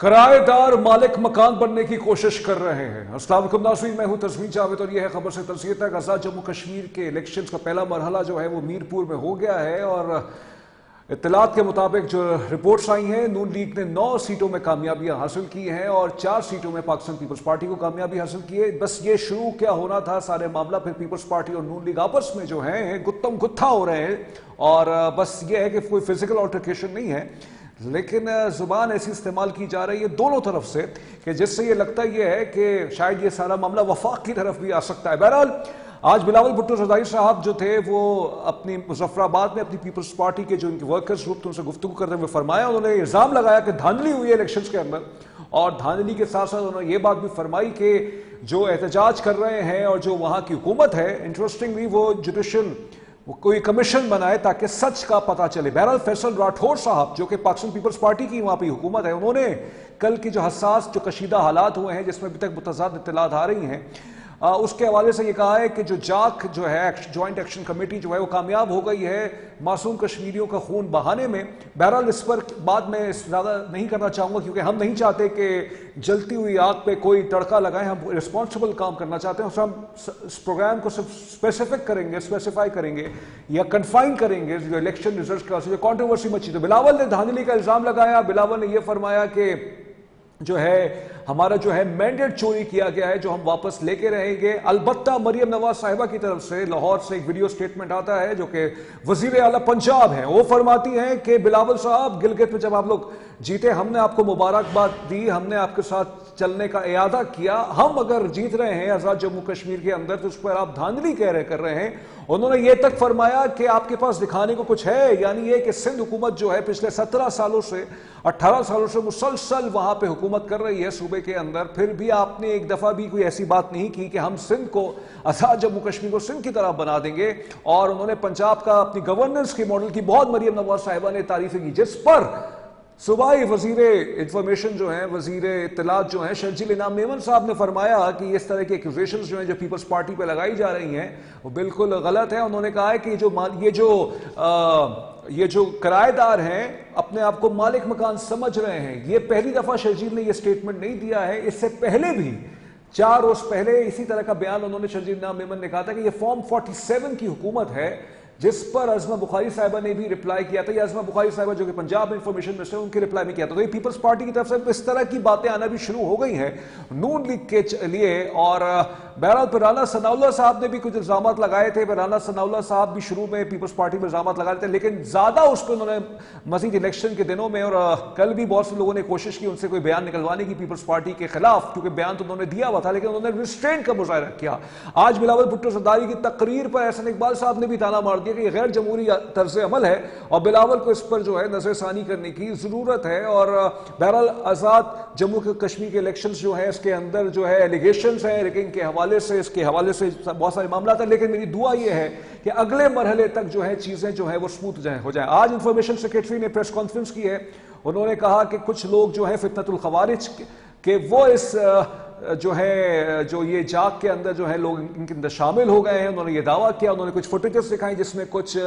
کرایہ دار مالک مکان بننے کی کوشش کر رہے ہیں۔ السلام علیکم ناظرین، میں ہوں تسمین جاوید اور یہ ہے خبر سے تنصیت تک۔ آزاد جموں کشمیر کے الیکشنز کا پہلا مرحلہ جو ہے وہ میرپور میں ہو گیا ہے، اور اطلاعات کے مطابق جو رپورٹس آئی ہیں، نون لیگ نے 9 سیٹوں میں کامیابیاں حاصل کی ہیں اور 4 سیٹوں میں پاکستان پیپلز پارٹی کو کامیابی حاصل کی ہے۔ بس یہ شروع کیا ہونا تھا، سارے معاملہ پھر پیپلز پارٹی اور نون لیگ آپس میں جو ہیں گتم گتھا ہو رہے ہیں، اور بس یہ ہے کہ کوئی فزیکل آلٹرکیشن نہیں ہے، لیکن زبان ایسی استعمال کی جا رہی ہے دونوں طرف سے کہ جس سے یہ لگتا یہ ہے کہ شاید یہ سارا معاملہ وفاق کی طرف بھی آ سکتا ہے۔ بہرحال آج بلاول بھٹو زرداری صاحب جو تھے وہ اپنی مظفر آباد میں اپنی پیپلز پارٹی کے جو ان کے ورکرز گروپ تھے ان سے گفتگو کرتے ہوئے فرمایا، انہوں نے الزام لگایا کہ دھاندلی ہوئی ہے الیکشنز کے اندر، اور دھاندلی کے ساتھ ساتھ انہوں نے یہ بات بھی فرمائی کہ جو احتجاج کر رہے ہیں اور جو وہاں کی حکومت ہے، انٹرسٹنگلی وہ جوڈیشل کوئی کمیشن بنائے تاکہ سچ کا پتہ چلے۔ بہرحال فیصل راٹھور صاحب جو کہ پاکستان پیپلز پارٹی کی وہاں پہ حکومت ہے، انہوں نے کل کی جو حساس جو کشیدہ حالات ہوئے ہیں جس میں ابھی تک متضاد اطلاعات آ رہی ہیں، اس کے حوالے سے یہ کہا ہے کہ جو جاک جو ہے جوائنٹ ایکشن کمیٹی جو ہے وہ کامیاب ہو گئی ہے معصوم کشمیریوں کا خون بہانے میں۔ بہرحال اس پر بات میں زیادہ نہیں کرنا چاہوں گا کیونکہ ہم نہیں چاہتے کہ جلتی ہوئی آگ پہ کوئی تڑکا لگائیں، ہم رسپانسبل کام کرنا چاہتے ہیں، ہم اس پروگرام کو صرف اسپیسیفک کریں گے، اسپیسیفائی کریں گے یا کنفائن کریں گے جو الیکشن ریزلٹس کا جو کانٹروورسی مچی۔ تو بلاول نے دھاندلی کا الزام لگایا، بلاول نے یہ فرمایا کہ جو ہے ہمارا جو ہے مینڈیٹ چوری کیا گیا ہے جو ہم واپس لے کے رہیں گے۔ البتہ مریم نواز صاحبہ کی طرف سے لاہور سے ایک ویڈیو سٹیٹمنٹ آتا ہے جو کہ وزیر اعلیٰ پنجاب ہیں، وہ فرماتی ہیں کہ بلاول صاحب گلگت میں جب آپ لوگ جیتے ہم نے آپ کو مبارکباد دی، ہم نے آپ کے ساتھ چلنے کا اعادہ کیا، ہم اگر جیت رہے ہیں آزاد جموں کشمیر کے اندر تو اس پر آپ دھاندلی کر رہے ہیں۔ انہوں نے یہ تک فرمایا کہ آپ کے پاس دکھانے کو کچھ ہے، یعنی یہ کہ سندھ حکومت جو ہے پچھلے 17 سالوں سے 18 سالوں سے مسلسل وہاں پہ حکومت کر رہی ہے صوبے کے اندر، پھر بھی آپ نے ایک دفعہ بھی کوئی ایسی بات نہیں کی کہ ہم سندھ کو آزاد جموں کشمیر کو سندھ کی طرح بنا دیں گے۔ اور انہوں نے پنجاب کا اپنی گورننس کے ماڈل کی بہت مریم نواز صاحبہ نے تعریفیں کی، جس پر صوبائی وزیر انفارمیشن جو ہیں، وزیر اطلاعات جو ہیں شرجیل انعام میمن صاحب نے فرمایا کہ اس طرح کی ایکوزیشنز جو ہیں جو پیپلز پارٹی پہ لگائی جا رہی ہیں وہ بالکل غلط ہے۔ انہوں نے کہا ہے کہ یہ جو کرایہ دار ہیں اپنے آپ کو مالک مکان سمجھ رہے ہیں، یہ پہلی دفعہ شرجیل نے یہ سٹیٹمنٹ نہیں دیا ہے، اس سے پہلے بھی 4 روز پہلے اسی طرح کا بیان انہوں نے شرجیل انعام میمن نے کہا تھا کہ یہ فارم 47 کی حکومت ہے، جس پر عظمہ بخاری صاحبہ نے بھی رپلائی کیا تھا۔ یہ عظمہ بخاری صاحبہ جو کہ پنجاب انفارمیشن منسٹر ان کے رپلائی میں کیا تھا۔ تو یہ پیپلز پارٹی کی طرف سے اس طرح کی باتیں آنا بھی شروع ہو گئی ہیں نون لیگ کے لیے، اور بہرحال پھر رانا ثناء اللہ صاحب نے بھی کچھ الزامات لگائے تھے، رانا ثناء اللہ صاحب بھی شروع میں پیپلز پارٹی میں الزامات لگائے تھے، لیکن زیادہ اس پہ انہوں نے مزید الیکشن کے دنوں میں اور کل بھی بہت سے لوگوں نے کوشش کی ان سے کوئی بیان نکلوانے کی پیپلز پارٹی کے خلاف، کیونکہ بیان تو انہوں نے دیا ہوا تھا لیکن انہوں نے ریسٹرینٹ کا مظاہرہ کیا۔ آج بلاول بھٹو زرداری کی تقریر پر احسن اقبال صاحب نے بھی تانا مار دیا کہ یہ غیر جمہوری طرز عمل ہے اور بلاول کو اس پر جو ہے نظر ثانی کرنے کی ضرورت ہے۔ اور بہرحال آزاد جموں کشمیر کے الیکشنز جو ہیں اس کے اندر جو ہے ایلیگیشنز ہیں ریگنگ کے حوالے سے، اس کے حوالے سے بہت سارے معاملات ہیں، لیکن میری دعا یہ ہے کہ اگلے مرحلے تک جو ہے چیزیں جو ہیں وہ سموتھ ہو جائیں۔ آج انفارمیشن سیکریٹری نے پریس کانفرنس کی ہے، انہوں نے کہا کہ کچھ لوگ جو ہیں فتنۃ الخوارج کہ وہ اس جو یہ جاگ کے اندر جو ہے لوگ ان کے اندر شامل ہو گئے ہیں۔ انہوں نے یہ دعویٰ کیا، انہوں نے کچھ فوٹیجز دکھائیں جس میں کچھ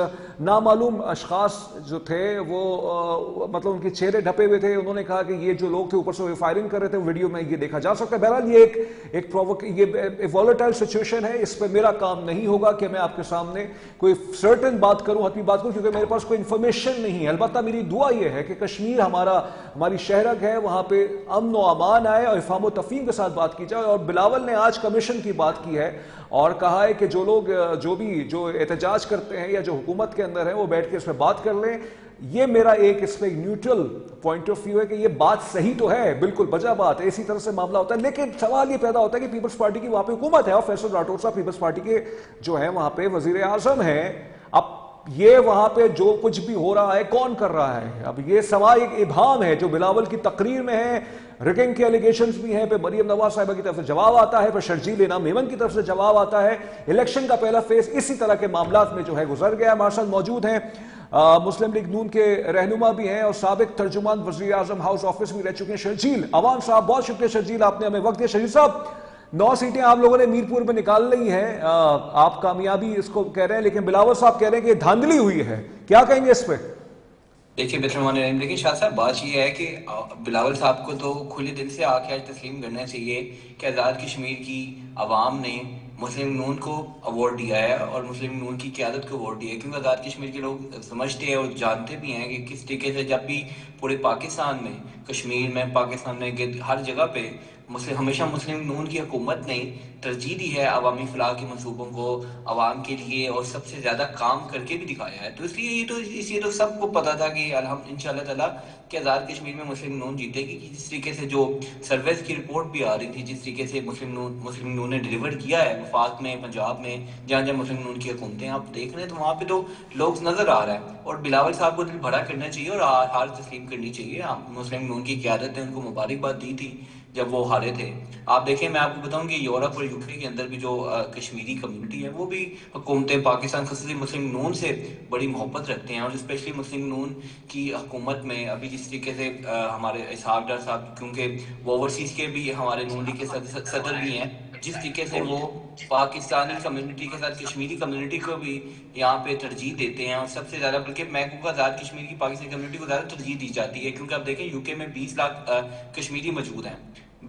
نامعلوم اشخاص جو تھے وہ مطلب ان کے چہرے ڈھپے ہوئے تھے۔ انہوں نے کہا کہ یہ جو لوگ تھے اوپر سے وہ فائرنگ کر رہے تھے، ویڈیو میں یہ دیکھا جا سکتا ہے۔ بہرحال یہ ایک وولٹائل سچویشن ہے، اس پہ میرا کام نہیں ہوگا کہ میں آپ کے سامنے کوئی سرٹن بات کروں، حتمی بات کروں، کیونکہ میرے پاس کوئی انفارمیشن نہیں ہے۔ البتہ میری دعا یہ ہے کہ کشمیر ہماری شہرک ہے، وہاں پہ امن و امان آئے اور افہام و تفہیم کے ساتھ بات کی جائے۔ اور بلاول نے آج کمیشن کی بات کی ہے اور کہا ہے کہ جو لوگ جو احتجاج کرتے ہیں یا جو حکومت کے اندر ہیں وہ بیٹھ کے اس پہ بات کر لیں۔ یہ میرا ایک اس پہ نیوٹرل پوائنٹ آف ویو ہے کہ یہ بات صحیح تو ہے، بالکل بجا بات ہے، اسی طرح سے معاملہ ہوتا ہے، لیکن سوال یہ پیدا ہوتا ہے کہ پیپلز پارٹی کی وہاں پہ حکومت ہے اور فیصل راٹھور صاحب پیپلز پارٹی کے جو ہے وہاں پہ وزیر اعظم ہیں، اب یہ وہاں پہ جو کچھ بھی ہو رہا ہے کون کر رہا ہے؟ اب یہ سوال ایک ابہام ہے جو بلاول کی تقریر میں ہے، ریگنگ کے الیگیشنز بھی ہیں، پہ مریم نواز صاحبہ کی طرف سے جواب آتا ہے، پہ شرجیل انعام میمن کی طرف سے جواب آتا ہے۔ الیکشن کا پہلا فیز اسی طرح کے معاملات میں جو ہے گزر گیا۔ ہمارے ساتھ موجود ہیں مسلم لیگ نون کے رہنما بھی ہیں اور سابق ترجمان وزیر اعظم ہاؤس آفس میں رہ چکے ہیں شرجیل عوان صاحب۔ بہت شکریہ شرجیل، آپ نے ہمیں وقت دیا۔ شرجیل صاحب، 9 سیٹیں آپ لوگوں نے میرپور میں نکال لی ہیں، آپ کامیابی اس کو کہہ رہے ہیں، لیکن بلاول صاحب کہہ رہے ہیں کہ یہ دھاندلی ہوئی ہے، کیا کہیں گے اس پہ؟ دیکھیے بسم دیکھیے شاہ صاحب، بات یہ ہے کہ بلاول صاحب کو تو کھلے دل سے آ کے آج تسلیم کرنا چاہیے کہ آزاد کشمیر کی عوام نے مسلم نون کو اوارڈ دیا ہے اور مسلم نون کی قیادت کو اوارڈ دیا ہے، کیونکہ آزاد کشمیر کے لوگ سمجھتے ہیں اور جانتے بھی ہیں کہ کس طریقے سے جب بھی پورے پاکستان میں، کشمیر میں، پاکستان میں، ہر جگہ پہ ہمیشہ مسلم نون کی حکومت نے ترجیح دی ہے عوامی فلاح کے منصوبوں کو عوام کے لیے، اور سب سے زیادہ کام کر کے بھی دکھایا ہے. تو اس لیے یہ تو سب کو پتا تھا کہ ان شاء اللہ تعالیٰ کہ آزاد کشمیر میں مسلم نون جیتے گی. جس طریقے سے جو سرویز کی رپورٹ بھی آ رہی تھی، جس طریقے سے مسلم نون نے ڈیلیور کیا ہے وفاق میں، پنجاب میں، جہاں جہاں مسلم نون کی حکومتیں آپ دیکھ رہے ہیں، تو وہاں پہ تو لوگ نظر آ رہا ہے. اور بلاول صاحب کو دل بھرا کرنا چاہیے اور ہار تسلیم کرنی چاہیے. مسلم نون کی قیادت نے ان کو مبارکباد دی تھی جب وہ ہارے تھے. آپ دیکھیں، میں آپ کو بتاؤں کہ یورپ اور یوکے کے اندر بھی جو کشمیری کمیونٹی ہے، وہ بھی حکومتیں پاکستان خصوصی مسلم نون سے بڑی محبت رکھتے ہیں. اور اسپیشلی مسلم نون کی حکومت میں ابھی جس طریقے سے ہمارے اسحاق ڈار صاحب، کیونکہ وہ اوورسیز کے بھی ہمارے نون لیگ کے صدر بھی ہیں، جس طریقے سے وہ پاکستانی کمیونٹی کے ساتھ کشمیری کمیونٹی کو بھی یہاں پہ ترجیح دیتے ہیں. اور سب سے زیادہ، بلکہ میں کہوں گا آزاد کشمیر کی پاکستانی کمیونٹی کو زیادہ ترجیح دی جاتی ہے، کیونکہ اب دیکھیں یوکے میں 20 لاکھ کشمیری موجود ہیں،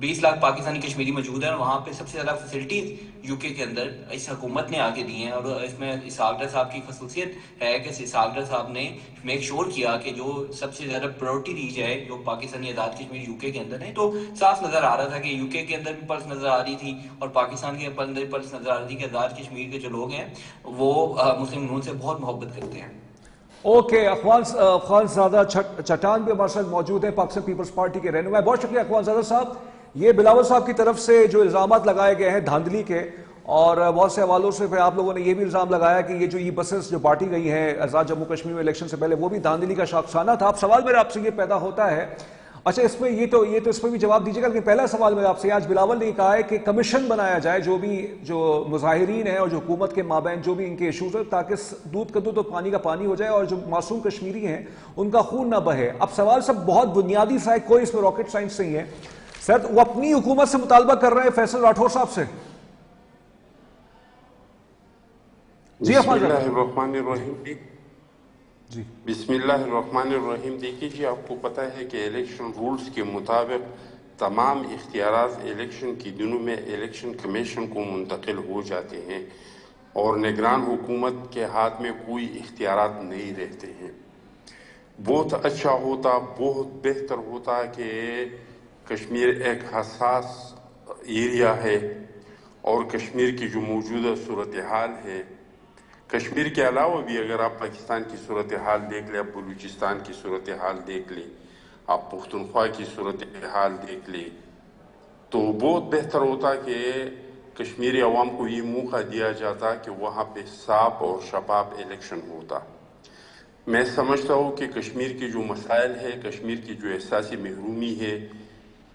20 لاکھ پاکستانی کشمیری موجود ہیں، اور وہاں پہ سب سے زیادہ فیسلٹیز یوکے کے اندر اس حکومت نے آگے دی ہیں. اور اس میں اسحاق ڈار صاحب کی خصوصیت ہے کہ اسحاق ڈار صاحب نے میک شور کیا کہ جو سب سے زیادہ پرائورٹی دی جائے جو پاکستانی آزاد کشمیر یوکے کے اندر ہے. تو صاف نظر آ رہا تھا کہ یوکے کے اندر بھی پلس نظر آ رہی تھی اور پاکستان کے اندر بھی پلس نظر آ رہی تھی کہ آزاد کشمیر کے جو لوگ ہیں وہ مسلم نون سے بہت محبت کرتے ہیں. اوکے، افغان زادہ چٹان بھی ہمارے ساتھ موجود ہیں، پاکستان پیپلز پارٹی کے رہنما. بہت شکریہ افغان زادہ صاحب. یہ بلاول صاحب کی طرف سے جو الزامات لگائے گئے ہیں دھاندلی کے، اور بہت سے حوالوں سے پھر آپ لوگوں نے یہ بھی الزام لگایا کہ یہ جو ای بسز جو بانٹی گئی ہیں آزاد جموں کشمیر میں الیکشن سے پہلے، وہ بھی دھاندلی کا شاخسانہ تھا. اب سوال میرا آپ سے یہ پیدا ہوتا ہے، اچھا اس میں یہ تو اس میں بھی جواب دیجیے گا، لیکن پہلا سوال میرا آپ سے، آج بلاول نے کہا ہے کہ کمیشن بنایا جائے جو مظاہرین ہیں اور جو حکومت کے مابین جو بھی ان کے ایشوز ہیں، تاکہ دودھ کا دودھ اور پانی کا پانی ہو جائے اور جو معصوم کشمیری ہیں ان کا خون نہ بہے. اب سوال سب بہت بنیادی سا ہے، کوئی اس میں راکٹ سائنس نہیں ہے. سر وہ اپنی حکومت سے مطالبہ کر رہے ہیں فیصل راٹھور صاحب سے. جی بسم افغان اللہ صاحب. الرحمن الرحیم. جی بسم اللہ الرحمن الرحیم. دیکھیے جی، آپ کو پتہ ہے کہ الیکشن رولز کے مطابق تمام اختیارات الیکشن کی دنوں میں الیکشن کمیشن کو منتقل ہو جاتے ہیں اور نگران حکومت کے ہاتھ میں کوئی اختیارات نہیں رہتے ہیں. بہت اچھا ہوتا، بہت بہتر ہوتا کہ کشمیر ایک حساس ایریا ہے اور کشمیر کی جو موجودہ صورتحال ہے، کشمیر کے علاوہ بھی اگر آپ پاکستان کی صورتحال دیکھ لیں، آپ بلوچستان کی صورتحال دیکھ لیں، آپ پختونخوا کی صورتحال دیکھ لیں، تو بہت بہتر ہوتا کہ کشمیری عوام کو یہ موقع دیا جاتا کہ وہاں پہ صاف اور شفاف الیکشن ہوتا. میں سمجھتا ہوں کہ کشمیر کے جو مسائل ہے، کشمیر کی جو احساسی محرومی ہے،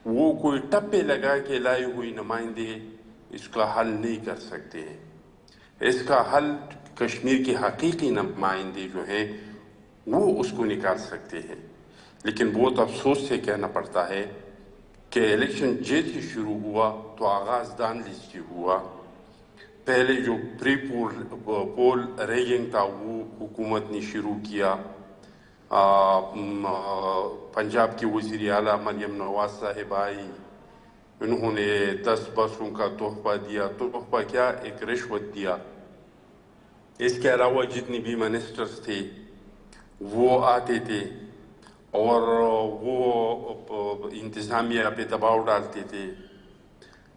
وہ کوئی ٹپے لگا کے لائے ہوئی نمائندے اس کا حل نہیں کر سکتے ہیں. اس کا حل کشمیر کے حقیقی نمائندے جو ہیں وہ اس کو نکال سکتے ہیں. لیکن بہت افسوس سے کہنا پڑتا ہے کہ الیکشن جیسے شروع ہوا تو آغاز دھاندلی سے ہوا. پہلے جو پری پول ریگنگ تھا وہ حکومت نے شروع کیا. پنجاب کی وزیر اعلیٰ مریم نواز صاحب آئی، انہوں نے 10 بسوں کا تحفہ دیا. تحفہ کیا؟ ایک رشوت دیا. اس کے علاوہ جتنی بھی منسٹرز تھے وہ آتے تھے اور وہ انتظامیہ پہ دباؤ ڈالتے تھے.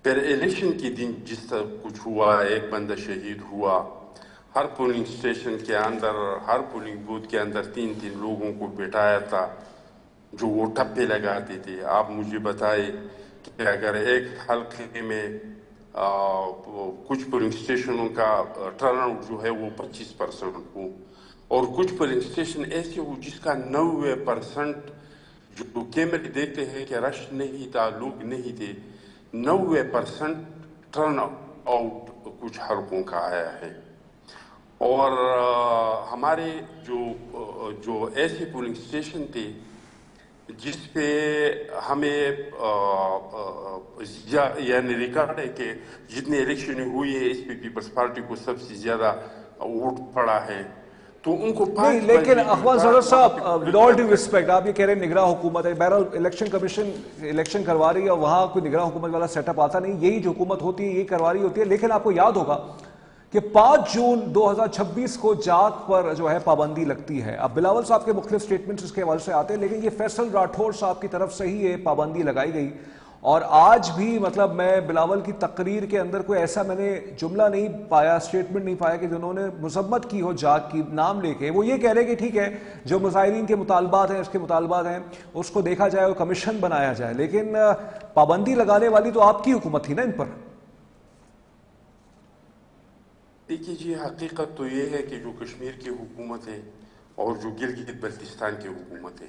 پھر الیکشن کے دن جس طرح کچھ ہوا، ایک بندہ شہید ہوا. ہر پولنگ اسٹیشن کے اندر، ہر پولنگ بوتھ کے اندر 3 لوگوں کو بٹھایا تھا جو وہ ٹپے لگاتے تھے. آپ مجھے بتائیں کہ اگر ایک حلقے میں کچھ پولنگ اسٹیشنوں کا ٹرن آؤٹ جو ہے وہ 25% ہو اور کچھ پولنگ اسٹیشن ایسے ہو جس کا 90% جو کیمرے دیکھتے ہیں کہ رش نہیں تھا، لوگ نہیں تھے، 90% ٹرن آؤٹ کچھ حلقوں کا آیا ہے. اور ہمارے جو ایسے پولنگ اسٹیشن تھے جس پہ ہمیں یعنی ریکارڈ ہے کہ جتنے الیکشن ہوئی ہے اس پہ پیپلز پارٹی کو سب سے زیادہ ووٹ پڑا ہے، تو ان کو نہیں لیکن اخوان سرور صاحب ود آل ڈیو ریسپیکٹ آپ یہ کہہ رہے ہیں نگراں حکومت ہے، بہرحال الیکشن کمیشن الیکشن کروا رہی ہے اور وہاں کوئی نگراں حکومت والا سیٹ اپ آتا نہیں، یہی جو حکومت ہوتی ہے یہی کروا رہی ہوتی ہے. لیکن آپ کو یاد ہوگا کہ 5 جون 2026 کو جات پر جو ہے پابندی لگتی ہے. اب بلاول صاحب کے مختلف سٹیٹمنٹس اس کے حوالے سے آتے ہیں، لیکن یہ فیصل راٹھور صاحب کی طرف سے ہی یہ پابندی لگائی گئی. اور آج بھی مطلب میں بلاول کی تقریر کے اندر کوئی ایسا میں نے جملہ نہیں پایا، سٹیٹمنٹ نہیں پایا کہ جنہوں نے مذمت کی ہو جاگ کی نام لے کے. وہ یہ کہہ رہے کہ ٹھیک ہے جو مظاہرین کے مطالبات ہیں اس کے مطالبات ہیں اس کو دیکھا جائے اور کمیشن بنایا جائے، لیکن پابندی لگانے والی تو آپ کی حکومت تھی نا ان پر. دیکھیے جی، حقیقت تو یہ ہے کہ جو کشمیر کی حکومت ہے اور جو گلگت بلتستان کی حکومت ہے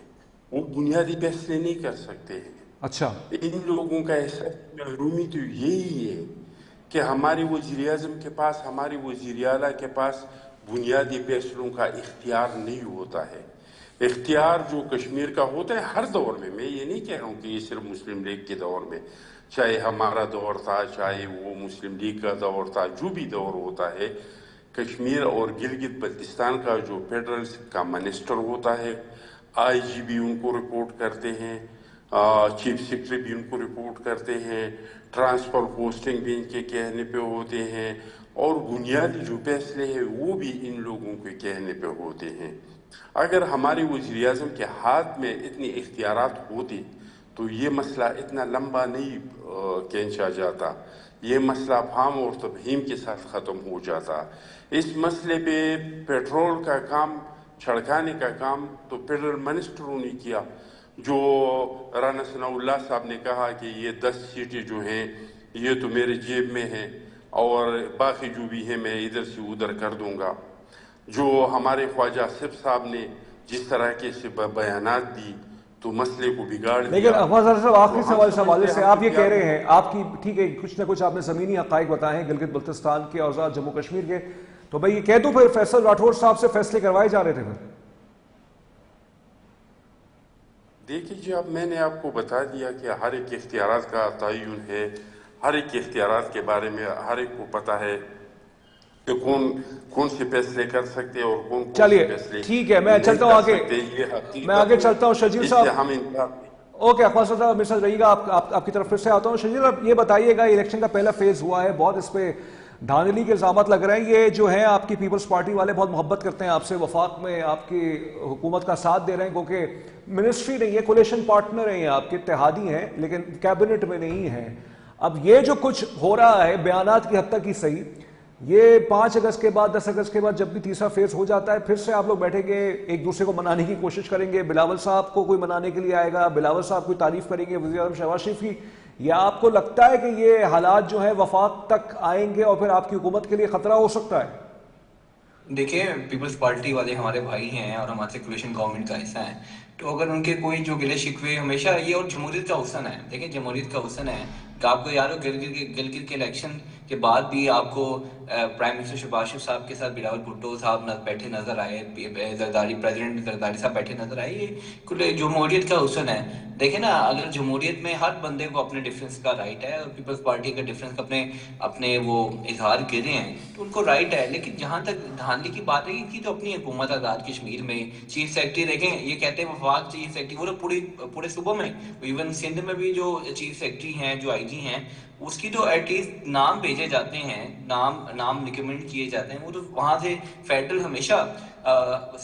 وہ بنیادی فیصلے نہیں کر سکتے ہیں. اچھا، ان لوگوں کا احساس محرومی تو یہی ہے کہ ہمارے وزیر اعظم کے پاس، ہمارے وزیر اعلیٰ کے پاس بنیادی فیصلوں کا اختیار نہیں ہوتا ہے. اختیار جو کشمیر کا ہوتا ہے ہر دور میں یہ نہیں کہہ رہا ہوں کہ یہ صرف مسلم لیگ کے دور میں، چاہے ہمارا دور تھا چاہے وہ مسلم لیگ کا دور تھا، جو بھی دور ہوتا ہے، کشمیر اور گلگت بلتستان کا جو فیڈرل کا منسٹر ہوتا ہے، آئی جی بھی ان کو رپورٹ کرتے ہیں، چیف سیکرٹری بھی ان کو رپورٹ کرتے ہیں، ٹرانسفر پوسٹنگ بھی ان کے کہنے پہ ہوتے ہیں، اور بنیادی جو فیصلے ہیں وہ بھی ان لوگوں کے کہنے پہ ہوتے ہیں. اگر ہمارے وزیر اعظم کے ہاتھ میں اتنی اختیارات ہوتی تو یہ مسئلہ اتنا لمبا نہیں کھینچا جاتا، یہ مسئلہ فہم اور تفہیم کے ساتھ ختم ہو جاتا. اس مسئلے پہ پیٹرول کا کام، چھڑکانے کا کام تو فیڈرل منسٹروں نے کیا. جو رانا ثناء اللہ صاحب نے کہا کہ یہ 10 سیٹیں جو ہیں یہ تو میرے جیب میں ہیں اور باقی جو بھی ہیں میں ادھر سے ادھر کر دوں گا. جو ہمارے خواجہ آصف صاحب نے جس طرح کے بیانات دی تو مسئلے کو بگاڑ دیا. لیکن اخبار صاحب آخری سوال سے حوالے سے آپ یہ کہہ رہے ہیں آپ کی ٹھیک ہے کچھ نہ کچھ آپ نے زمینی حقائق بتائے ہیں گلگت بلتستان کے اور جموں کشمیر کے، تو بھائی یہ کہہ دوں پھر فیصل راٹھور صاحب سے فیصلے کروائے جا رہے تھے پھر؟ دیکھیے جی، اب میں نے آپ کو بتا دیا کہ ہر ایک اختیارات کا تعین ہے، ہر ایک اختیارات کے بارے میں ہر ایک کو پتہ ہے کہ کون سے فیصلے کر سکتے اور کون سے فیصلے ٹھیک ہے میں چلتا ہوں آگے، میں آگے چلتا ہوں. شجیل صاحب اوکے، اخبار صاحب میرے ساتھ رہیے گا، آپ کی طرف پھر سے آتا ہوں. شجیل اب یہ بتائیے گا الیکشن کا پہلا فیز ہوا ہے، بہت اس پہ دھاندلی کے الزامات لگ رہے ہیں، یہ جو ہیں آپ کی پیپلز پارٹی والے بہت محبت کرتے ہیں آپ سے، وفاق میں آپ کی حکومت کا ساتھ دے رہے ہیں کیونکہ منسٹری نہیں ہے، کولیشن پارٹنر ہیں آپ کے، اتحادی ہیں لیکن کیبنٹ میں نہیں ہیں. اب یہ جو کچھ ہو رہا ہے بیانات کی حد تک ہی صحیح، یہ 5 اگست کے بعد 10 اگست کے بعد جب بھی تیسرا فیز ہو جاتا ہے پھر سے آپ لوگ بیٹھیں گے ایک دوسرے کو منانے کی کوشش کریں گے، بلاول صاحب کو کوئی منانے کے لیے آئے گا، بلاول صاحب کوئی تعریف کریں گے وزیر اعظم شہباز شریف کی، یا آپ کو لگتا ہے کہ یہ حالات جو ہیں وفاق تک آئیں گے اور پھر آپ کی حکومت کے لیے خطرہ ہو سکتا ہے؟ دیکھیں پیپلز پارٹی والے ہمارے بھائی ہیں اور ہمارے کولیشن گورنمنٹ کا حصہ ہیں، تو اگر ان کے کوئی جو گلے شکوے ہمیشہ یہ اور جمہوریت کا حسن ہے، دیکھیں جمہوریت کا حسن ہے کہ آپ کو یاد ہو گلگت کے الیکشن کے بعد بھی آپ کو پرائم منسٹر شہباز شریف صاحب کے ساتھ بلاول بھٹو صاحب بیٹھے نظر آئے، زرداری پریزیڈنٹ زرداری صاحب بیٹھے نظر آئے. یہ جمہوریت کا حسن ہے. دیکھیں نا، اگر جمہوریت میں ہر بندے کو اپنے ڈیفرنس کا رائٹ ہے اور پیپلز پارٹی کا ڈیفرنس اپنے وہ اظہار کر رہے ہیں تو ان کو رائٹ ہے، لیکن جہاں تک دھاندلی کی بات ہے ان کی تو اپنی حکومت آزاد کشمیر میں چیف سیکرٹری دیکھیں یہ کہتے ہیں وفاق چیف سیکرٹری، وہ تو پورے صوبوں میں ایون سندھ میں بھی جو چیف سیکرٹری ہیں جو آئی جی ہیں اس کی تو ایٹ لیسٹ نام بھیجے جاتے ہیں، نام ریکمینڈ کیے جاتے ہیں، وہ تو وہاں سے فیڈرل ہمیشہ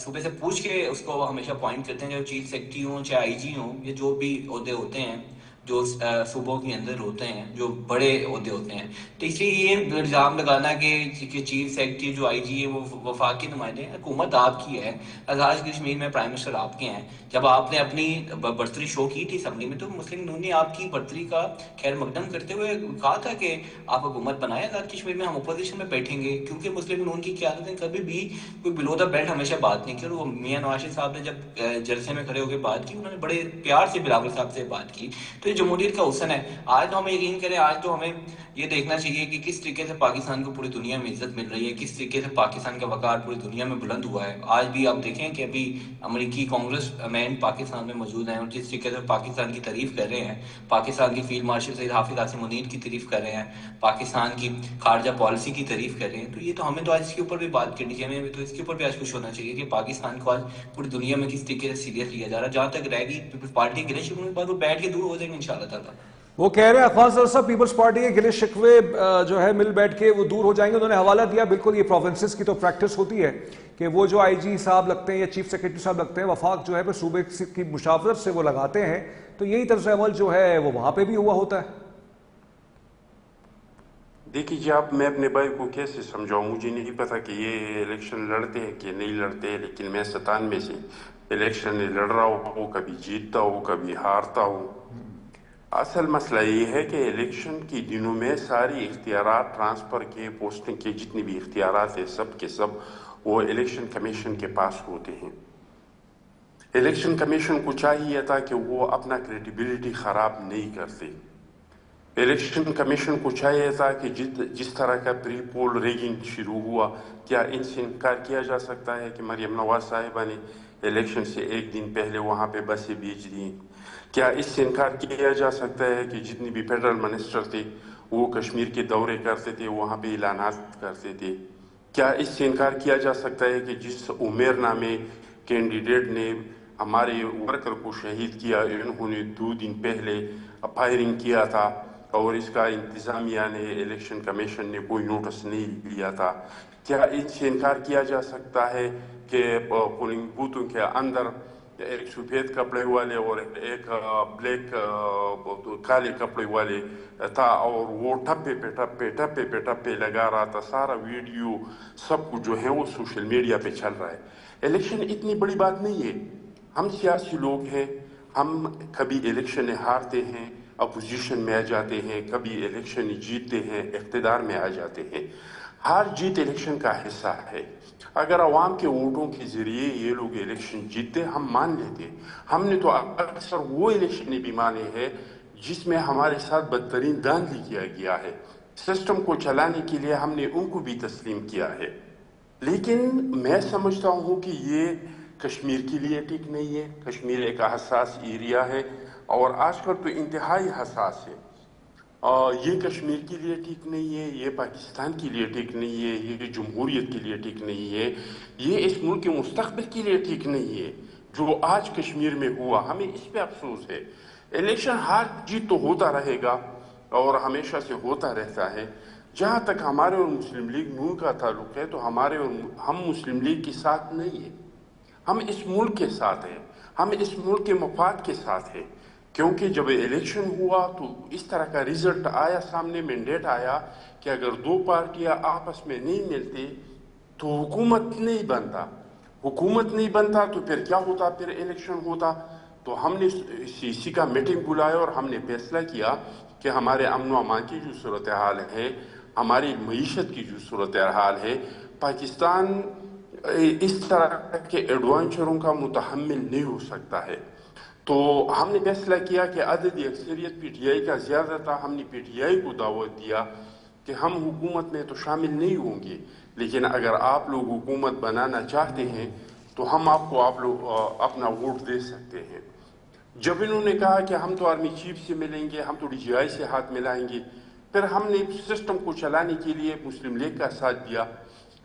صوبے سے پوچھ کے اس کو ہمیشہ اپوائنٹ کرتے ہیں، جو چیف سیکرٹری ہوں چاہے آئی جی ہوں یا جو بھی عہدے ہوتے ہیں جو صوبوں کے اندر ہوتے ہیں، جو بڑے عہدے ہوتے ہیں. تو اس لیے یہ الزام لگانا کہ چیف سیکرٹری جو آئی جی ہے وہ وفاقی نمائندے ہیں، حکومت آپ کی ہے، آزاد کشمیر میں پرائم منسٹر آپ کے ہیں. جب آپ نے اپنی برتری شو کی تھی اسمبلی میں تو مسلم لیگ نے آپ کی برتری کا خیر مقدم کرتے ہوئے کہا تھا کہ آپ حکومت بنائیں آزاد کشمیر میں، ہم اپوزیشن میں بیٹھیں گے، کیونکہ مسلم لیگ کی قیادت نے کبھی بھی کوئی بلو دا بیلٹ ہمیشہ بات نہیں کی. اور وہ میاں نواز شریف صاحب نے جب جلسے میں کھڑے ہو کے بات کی انہوں نے بڑے پیار سے بلاول صاحب سے بات کی. تو جو جمہوریت کا حسن ہے. آج تو ہمیں یقین کریں, آج تو ہمیں یہ دیکھنا چاہیے کہ کس طریقے سے پاکستان کو پوری دنیا میں عزت مل رہی ہے, کس طریقے سے پاکستان کا وقار پوری دنیا میں بلند ہوا ہے. آج بھی آپ دیکھیں کہ ابھی امریکی کانگریس مین پاکستان میں موجود ہیں, اور جس طریقے سے پاکستان کی تعریف کر رہے ہیں, پاکستان کی فیلڈ مارشل سید حافظ عاصم منیر کی تعریف کر رہے ہیں, پاکستان کی خارجہ پالیسی کی تعریف کر رہے ہیں, تو یہ تو ہمیں تو آج اس کے اوپر بھی بات کرنی چاہیے, ہمیں تو اس کے اوپر بھی آج خوش ہونا چاہیے کہ پاکستان کو آج پوری دنیا میں کس طریقے سے سیریس لیا جا رہا ہے. جہاں تک رہے گی پیپلز پارٹی کے لیے بعد وہ بیٹھ کے دور ہو جائیں گے انشاءاللہ تعالیٰ. وہ کہہ رہے ہیں اخوان صاحب پیپلز پارٹی کے گلے شکوے جو ہے مل بیٹھ کے وہ دور ہو جائیں گے. انہوں نے حوالہ دیا, بالکل یہ پروونسز کی تو پریکٹس ہوتی ہے کہ وہ جو آئی جی صاحب لگتے ہیں یا چیف سیکرٹری صاحب لگتے ہیں, وفاق جو ہے پھر صوبے کی مشاورت سے وہ لگاتے ہیں, تو یہی طرز عمل جو ہے وہ وہاں پہ بھی ہوا ہوتا ہے. دیکھیے جی, آپ میں اپنے بھائی کو کیسے سمجھاؤں, مجھے نہیں پتا کہ یہ الیکشن لڑتے ہیں کہ نہیں لڑتے, لیکن میں 97 سے الیکشن لڑ رہا ہوں, کبھی جیتتا ہوں کبھی ہارتا ہوں. اصل مسئلہ یہ ہے کہ الیکشن کے دنوں میں ساری اختیارات ٹرانسفر کے, پوسٹنگ کے, جتنے بھی اختیارات ہیں سب کے سب وہ الیکشن کمیشن کے پاس ہوتے ہیں. الیکشن کمیشن کو چاہیے تھا کہ وہ اپنا کریڈیبلٹی خراب نہیں کرتے. الیکشن کمیشن کو چاہیے تھا کہ جس طرح کا پری پول ریگنگ شروع ہوا, کیا ان سے انکار کیا جا سکتا ہے کہ مریم نواز صاحبہ نے الیکشن سے ایک دن پہلے وہاں پہ بسیں بھیج دیں؟ کیا اس سے انکار کیا جا سکتا ہے کہ جتنی بھی فیڈرل منسٹر تھے وہ کشمیر کے دورے کرتے تھے, وہاں پہ اعلانات کرتے تھے؟ کیا اس سے انکار کیا جا سکتا ہے کہ جس عمیر نامے کینڈیڈیٹ نے ہمارے ورکر کو شہید کیا, انہوں نے 2 دن پہلے فائرنگ کیا تھا اور اس کا انتظامیہ نے, الیکشن کمیشن نے کوئی نوٹس نہیں لیا تھا؟ کیا اس سے انکار کیا جا سکتا ہے کہ پولنگ بوتھوں کے اندر ایک سفید کپڑے والے اور ایک بلیک کالے کپڑے والے تھا, اور وہ ٹپے لگا رہا تھا؟ سارا ویڈیو سب کچھ جو ہے وہ سوشل میڈیا پہ چل رہا ہے. الیکشن اتنی بڑی بات نہیں ہے. ہم سیاسی لوگ ہیں, ہم کبھی الیکشن ہارتے ہیں, اپوزیشن میں آ جاتے ہیں, کبھی الیکشن جیتتے ہیں, اقتدار میں آ جاتے ہیں. ہار جیت الیکشن کا حصہ ہے. اگر عوام کے ووٹوں کے ذریعے یہ لوگ الیکشن جیتے ہم مان لیتے. ہم نے تو اکثر وہ الیکشن بھی مانے ہیں جس میں ہمارے ساتھ بدترین دھاندلی کیا گیا ہے. سسٹم کو چلانے کے لیے ہم نے ان کو بھی تسلیم کیا ہے. لیکن میں سمجھتا ہوں کہ یہ کشمیر کے لیے ٹھیک نہیں ہے. کشمیر ایک حساس ایریا ہے اور آج کل تو انتہائی حساس ہے. یہ کشمیر کے لیے ٹھیک نہیں ہے, یہ پاکستان کے لیے ٹھیک نہیں ہے, یہ جمہوریت کے لیے ٹھیک نہیں ہے, یہ اس ملک کے مستقبل کے لیے ٹھیک نہیں ہے. جو آج کشمیر میں ہوا ہمیں اس پہ افسوس ہے. الیکشن ہار جیت تو ہوتا رہے گا اور ہمیشہ سے ہوتا رہتا ہے. جہاں تک ہمارے اور مسلم لیگ نون کا تعلق ہے تو ہم مسلم لیگ کے ساتھ نہیں ہیں, ہم اس ملک کے ساتھ ہیں, ہم اس ملک کے مفاد کے ساتھ ہیں. کیونکہ جب الیکشن ہوا تو اس طرح کا ریزلٹ آیا سامنے, مینڈیٹ آیا کہ اگر 2 پارٹیاں آپس میں نہیں ملتے تو حکومت نہیں بنتا. حکومت نہیں بنتا تو پھر کیا ہوتا, پھر الیکشن ہوتا. تو ہم نے اسی کا میٹنگ بلایا اور ہم نے فیصلہ کیا کہ ہمارے امن و امان کی جو صورتحال ہے, ہماری معیشت کی جو صورتحال ہے, پاکستان اس طرح کے ایڈوانچروں کا متحمل نہیں ہو سکتا ہے. تو ہم نے فیصلہ کیا کہ عددی اکثریت پی ٹی آئی کا زیادہ تھا. ہم نے پی ٹی آئی کو دعوت دیا کہ ہم حکومت میں تو شامل نہیں ہوں گے, لیکن اگر آپ لوگ حکومت بنانا چاہتے ہیں تو ہم آپ لوگ اپنا ووٹ دے سکتے ہیں. جب انہوں نے کہا کہ ہم تو آرمی چیف سے ملیں گے, ہم تو ڈی جی آئی سے ہاتھ ملائیں گے, پھر ہم نے سسٹم کو چلانے کے لیے مسلم لیگ کا ساتھ دیا.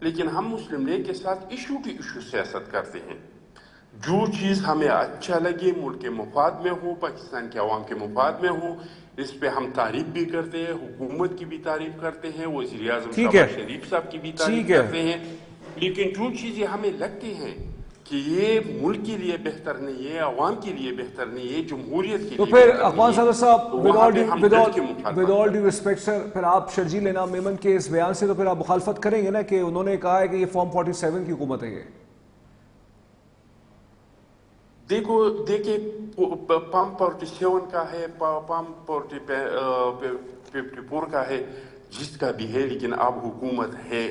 لیکن ہم مسلم لیگ کے ساتھ ایشو ٹو ایشو سیاست کرتے ہیں. جو چیز ہمیں اچھا لگے, ملک کے مفاد میں ہو, پاکستان کے عوام کے مفاد میں ہو, اس پہ ہم تعریف بھی کرتے ہیں, حکومت کی بھی تعریف کرتے ہیں, وزیر اعظم شہباز شریف صاحب کی بھی تعریف کرتے ہیں. لیکن جو چیزیں ہمیں لگتی ہیں کہ یہ ملک کے لیے بہتر نہیں ہے, عوام کے لیے بہتر نہیں ہے, جمہوریت کے لیے تو پھر اخوان صاحب ود آل ڈیو ریسپیکٹ سر, پھر آپ شرجیل انعام میمن کے اس بیان سے تو پھر آپ مخالفت کریں گے نا کہ انہوں نے کہا ہے کہ یہ فارم 47 کی حکومت ہے. یہ دیکھیں پام 47 کا ہے, پام 54 کا ہے, جس کا بھی ہے, لیکن اب حکومت ہے.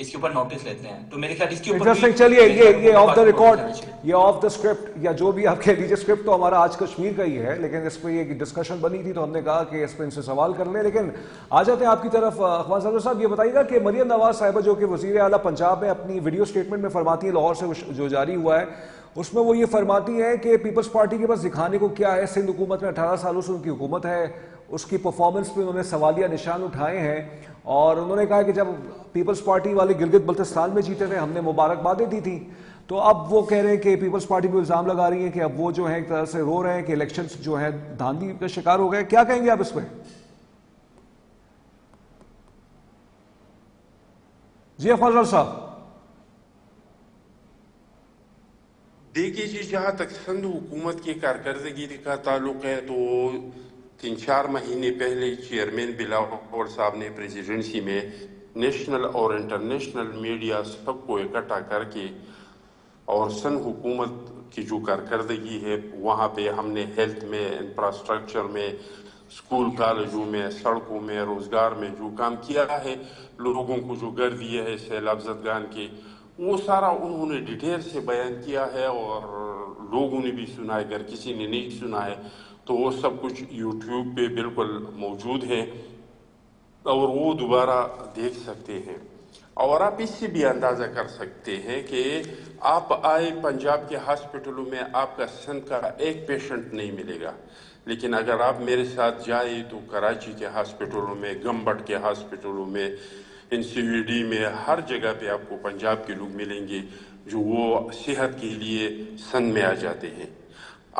اس کے اوپر نوٹس لیتے ہیں. تو میرے خیال اس کے اوپر انٹرسٹنگ. چلیے یہ آف دا ریکارڈ, یہ آف دا اسکرپٹ یا جو بھی آپ کہہ لیجیے, اسکرپٹ تو ہمارا آج کشمیر کا ہی ہے, لیکن اس پہ یہ ڈسکشن بنی تھی تو ہم نے کہا کہ اس پہ ان سے سوال کر لیں. لیکن آ جاتے ہیں آپ کی طرف. اخوان صاحب یہ بتائیے گا کہ مریم نواز صاحبہ جو کہ وزیر اعلیٰ پنجاب میں اپنی ویڈیو اسٹیٹمنٹ میں فرماتی ہیں, لاہور سے جو جاری ہوا ہے, اس میں وہ یہ فرماتی ہیں کہ پیپلز پارٹی کے پاس دکھانے کو کیا ہے, سندھ حکومت میں 18 سالوں سے ان کی حکومت ہے, اس کی پرفارمنس پہ انہوں نے سوالیہ نشان اٹھائے ہیں, اور انہوں نے کہا کہ جب پیپلز پارٹی والے گلگت بلتستان میں جیتے تھے ہم نے مبارکبادیں دی تھی, تو اب وہ کہہ رہے ہیں کہ پیپلز پارٹی پہ الزام لگا رہی ہیں کہ اب وہ جو ہیں ایک طرح سے رو رہے ہیں کہ الیکشنز جو ہیں دھاندلی کا شکار ہو گئے. کیا کہیں گے آپ اس پہ؟ جی افضل صاحب. دیکھیے جی, جہاں تک سندھ حکومت کی کارکردگی کا تعلق ہے تو 3-4 مہینے پہلے چیئرمین بلاول صاحب نے پریزیڈنسی میں نیشنل اور انٹرنیشنل میڈیا سب کو اکٹھا کر کے اور سندھ حکومت کی جو کارکردگی ہے وہاں پہ ہم نے ہیلتھ میں, انفراسٹرکچر میں, اسکول کالجوں میں, سڑکوں میں, روزگار میں جو کام کیا ہے, لوگوں کو جو گھر دیے ہے سیلاب زدگان کے, وہ سارا انہوں نے ڈیٹیل سے بیان کیا ہے اور لوگوں نے بھی سنا ہے. اگر کسی نے نہیں سنا ہے تو وہ سب کچھ یوٹیوب پہ بالکل موجود ہے اور وہ دوبارہ دیکھ سکتے ہیں. اور آپ اس سے بھی اندازہ کر سکتے ہیں کہ آپ آئے پنجاب کے ہاسپٹلوں میں آپ کا سندھ کا ایک پیشنٹ نہیں ملے گا, لیکن اگر آپ میرے ساتھ جائیں تو کراچی کے ہاسپٹلوں میں, گمبٹ کے ہاسپٹلوں میں, NCVD میں, ہر جگہ پہ آپ کو پنجاب کے لوگ ملیں گے جو وہ صحت کے لیے سندھ میں آ جاتے ہیں.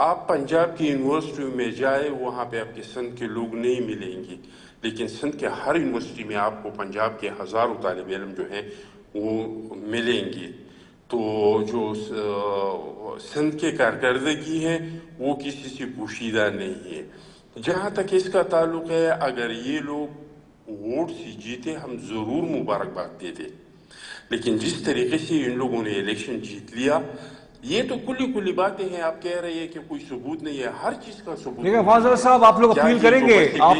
آپ پنجاب کی یونیورسٹیوں میں جائیں, وہاں پہ آپ کے سندھ کے لوگ نہیں ملیں گے, لیکن سندھ کے ہر یونیورسٹی میں آپ کو پنجاب کے ہزاروں طالب علم جو ہیں وہ ملیں گے. تو جو سندھ کے کارکردگی ہے وہ کسی سے پوشیدہ نہیں ہے. جہاں تک اس کا تعلق ہے, اگر یہ لوگ ووٹ سے جیتے ہم ضرور مبارکباد دیتے, لیکن جس طریقے سے ان لوگوں نے الیکشن جیت لیا یہ تو کلی باتیں ہیں. آپ کہہ رہے ہیں کہ کوئی ثبوت نہیں ہے, ہر چیز کا ثبوت. دیکھیں فاضل صاحب, آپ لوگ اپیل کریں گے, آپ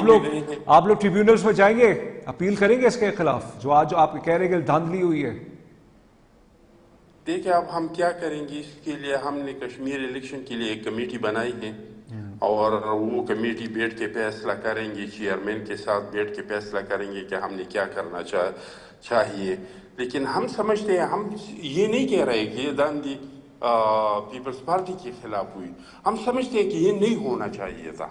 لوگ ٹریبیونلز میں جائیں گے, اپیل کریں گے اس کے خلاف جو آج آپ کہہ رہے ہیں کہ دھاندلی ہوئی ہے؟ دیکھیں اب ہم کیا کریں گے, اس کے لیے ہم نے کشمیر الیکشن کے لیے ایک کمیٹی بنائی ہے اور وہ کمیٹی بیٹھ کے فیصلہ کریں گے, چیئرمین کے ساتھ بیٹھ کے فیصلہ کریں گے کہ ہم نے کیا کرنا چاہیے. لیکن ہم سمجھتے ہیں, ہم یہ نہیں کہہ رہے کہ یہ دھاندلی پیپلز پارٹی کے خلاف ہوئی, ہم سمجھتے ہیں کہ یہ نہیں ہونا چاہیے تھا.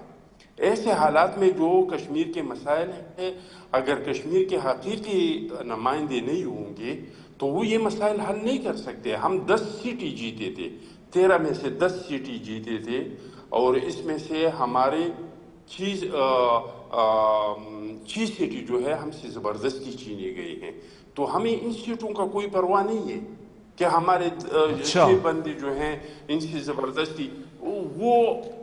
ایسے حالات میں جو کشمیر کے مسائل ہیں, اگر کشمیر کے حقیقی نمائندے نہیں ہوں گے تو وہ یہ مسائل حل نہیں کر سکتے. ہم 10 سیٹیں جیتے تھے, 13 میں سے 10 سیٹیں جیتے تھے, اور اس میں سے ہمارے 6 سیٹیں جو ہے ہم سے زبردستی چھینی گئی ہیں. تو ہمیں ان سیٹوں کا کوئی پرواہ نہیں ہے کہ ہمارے 6 بندے جو ہیں ان سے زبردستی, وہ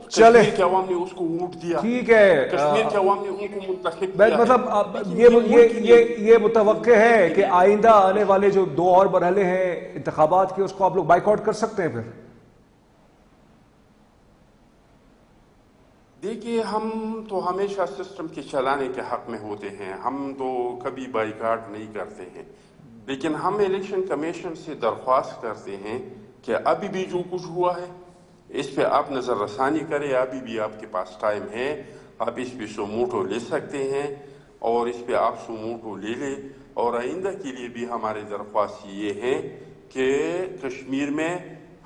کشمیر کے عوام نے اس کو ووٹ دیا, ٹھیک ہے, کشمیر کے عوام نے ان کو منتخب کیا. مطلب یہ متوقع ہے کہ آئندہ آنے والے جو 2 اور مرحلے ہیں انتخابات کے, اس کو آپ لوگ بائیک آؤٹ کر سکتے ہیں پھر؟ دیکھیے ہم تو ہمیشہ سسٹم کے چلانے کے حق میں ہوتے ہیں, ہم تو کبھی بائیکاٹ نہیں کرتے ہیں, لیکن ہم الیکشن کمیشن سے درخواست کرتے ہیں کہ ابھی بھی جو کچھ ہوا ہے اس پہ آپ نظر رسانی کریں. ابھی بھی آپ کے پاس ٹائم ہے, آپ اس پہ سوموٹو لے سکتے ہیں اور اس پہ آپ سوموٹو لے لیں. اور آئندہ کے لیے بھی ہماری درخواست یہ ہے کہ کشمیر میں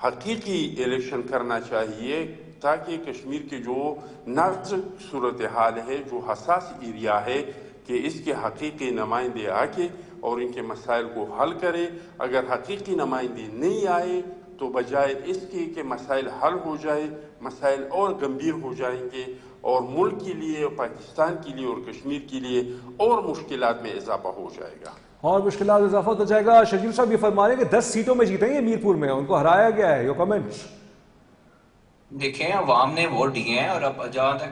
حقیقی الیکشن کرنا چاہیے تاکہ کشمیر کے جو نازک صورتحال ہے, جو حساس ایریا ہے, کہ اس کے حقیقی نمائندے آ کے اور ان کے مسائل کو حل کرے. اگر حقیقی نمائندے نہیں آئے تو بجائے اس کے کہ مسائل حل ہو جائے, مسائل اور گمبھیر ہو جائیں گے اور ملک کے لیے, پاکستان کے لیے اور کشمیر کے لیے اور مشکلات میں اضافہ ہو جائے گا. اور مشکلات اضافہ ہو جائے گا. شرجیل صاحب یہ فرما رہے ہیں کہ 10 سیٹوں میں جیتے ہیں میرپور میں, ان کو ہرایا گیا ہے. Your comments? دیکھیں عوام نے ووٹ دیے ہیں, اور اب جہاں تک